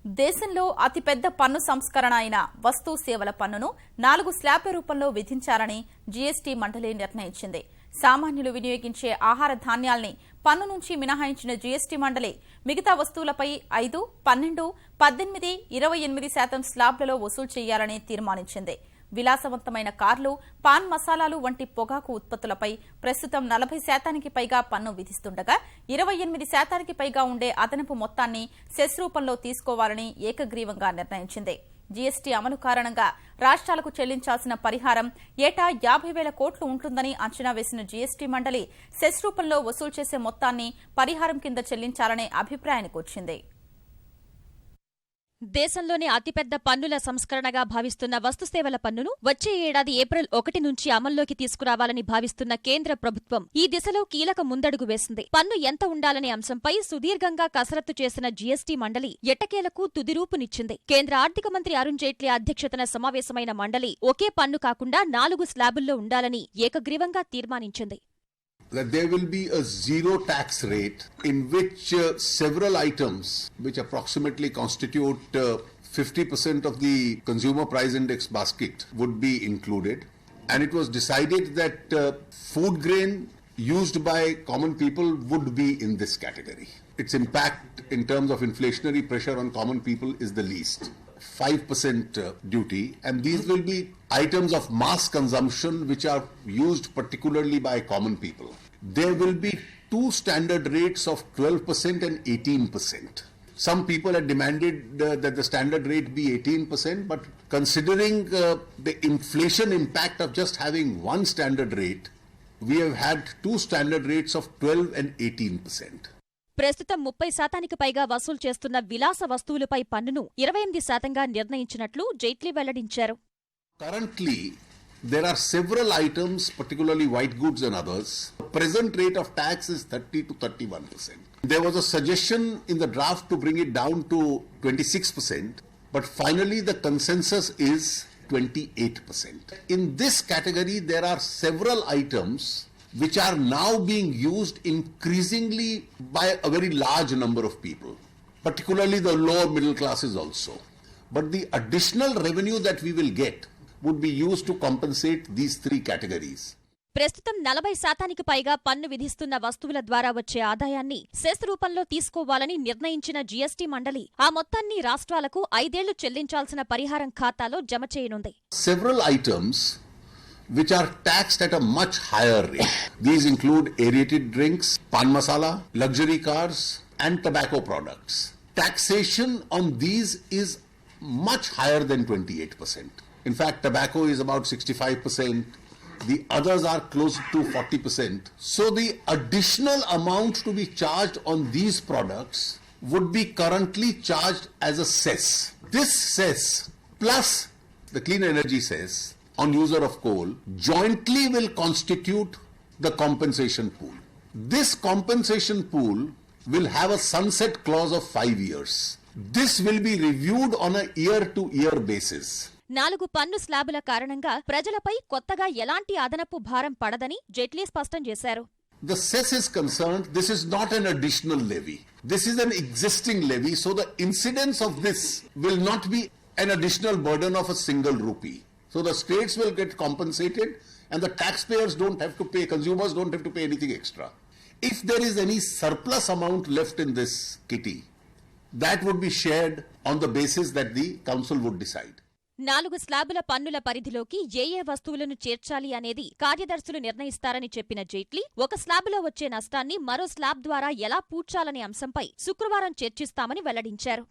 దేశంలో అతిపెద్ద పన్ను సంస్కరణ అయిన వస్తు సేవల పన్నును 4 స్లాబ్ల రూపంలో విధించాలని జీఎస్టీ మండలి నిర్ణయించింది. సామాన్యులు వినియోగించే ఆహార ధాన్యాల్ని పన్ను నుంచి మినహాయించిన జీఎస్టీ మండలి మిగతా వస్తువులపై 5, 12, 18, 28% స్లాబ్లలో వసూలు చేయాలని తీర్మానించింది. విలాసవంతమైన కార్లు, పాన్ మసాలాలు వంటి పొగాకు ఉత్పత్తులపై ప్రస్తుతం 40% పైగా పన్ను విధిస్తుండగా 28% పైగా ఉండే అదనపు మొత్తాన్ని సెస్ రూపంలో తీసుకోవాలని ఏకగ్రీవంగా నిర్ణయించింది. జీఎస్టీ అమలు కారణంగా రాష్ట్రాలకు చెల్లించాల్సిన పరిహారం ఏటా 50,000 కోట్లు ఉంటుందని అంచనా వేసిన జీఎస్టీ మండలి సెస్ రూపంలో వసూలు చేసే మొత్తాన్ని పరిహారం కింద చెల్లించాలనే అభిప్రాయానికి వచ్చింది. దేశంలోనే అతిపెద్ద పన్నుల సంస్కరణగా భావిస్తున్న వస్తుసేవల పన్నును వచ్చే ఏడాది ఏప్రిల్ 1 నుంచి అమల్లోకి తీసుకురావాలని భావిస్తున్న కేంద్ర ప్రభుత్వం ఈ దిశలో కీలక ముందడుగు వేసింది. పన్ను ఎంత ఉండాలనే అంశంపై సుదీర్ఘంగా కసరత్తు చేసిన జీఎస్టీ మండలి ఎట్టకేలకు తుదిరూపునిచ్చింది. కేంద్ర ఆర్థిక మంత్రి అరుణ్ జైట్లీ అధ్యక్షతన సమావేశమైన మండలి ఒకే పన్ను కాకుండా 4 స్లాబుల్లో ఉండాలని ఏకగ్రీవంగా తీర్మానించింది. That there will be a zero tax rate in which several items which approximately constitute 50% of the consumer price index basket would be included, and it was decided that food grain used by common people would be in this category. Its impact in terms of inflationary pressure on common people is the least. 5% duty, and these will be items of mass consumption which are used particularly by common people. There will be 2 standard rates of 12% and 18%. Some people had demanded that the standard rate be 18%, but considering the inflation impact of just having one standard rate, we have had 2 standard rates of 12 and 18%. ప్రస్తుతం 30% పైగా వసూలు చేస్తున్న విలాస వస్తువులపై పన్నును 28%గా నిర్ణయించినట్లు జైట్లీ వెల్లడించారు. Currently, there are several items, particularly white goods and others. The present rate of tax is 30 to 31%. There was a suggestion in the draft to bring it down to 26%, but finally the consensus is 28%. In this category, there are several items which are now being used increasingly by a very large number of people, particularly the lower middle classes also. But the additional revenue that we will get would be used to compensate these 3 categories. ప్రస్తుతం 40% పైగా పన్ను విధిస్తున్న వస్తువుల ద్వారా వచ్చే ఆదాయాన్ని cess రూపంలో తీసుకోవాలని నిర్ణయించిన జీఎస్టీ మండలి ఆ మొత్తాన్ని రాష్ట్రాలకు 5 ఏళ్లు చెల్లించాల్సిన పరిహారం ఖాతాలో జమ చేయనుంది. Several items which are taxed at a much higher rate. These include aerated drinks, pan masala, luxury cars, and tobacco products. Taxation on these is much higher than 28%. In fact, tobacco is about 65%. The others are close to 40%. So the additional amount to be charged on these products would be currently charged as a cess. This cess plus the clean energy cess on user of coal jointly will constitute the compensation pool. This compensation pool will have a sunset clause of 5 years. This will be reviewed on a year-to-year basis. 4 పన్ను స్లాబుల కారణంగా ప్రజలపై కొత్తగా ఎలాంటి అదనపు భారం పడదని జైట్లీ స్పష్టం చేశారు. The cess is concerned, this is not an additional levy. This is an existing levy, so the incidence of this will not be an additional burden of a single rupee. So the states will get compensated and the taxpayers don't have to pay, consumers don't have to pay anything extra. If there is any surplus amount left in this kitty, that would be shared on the basis that the council would decide. 4 స్లాబుల పన్నుల పరిధిలోకి ఏ వస్తువులను చేర్చాలి అనేది కార్యదర్శులు నిర్ణయిస్తారని చెప్పిన జైట్లీ ఒక స్లాబులో వచ్చే నష్టాన్ని మరో స్లాబ్ ద్వారా ఎలా పూడ్చాలనే అంశంపై శుక్రవారం చర్చిస్తామని వెల్లడించారు.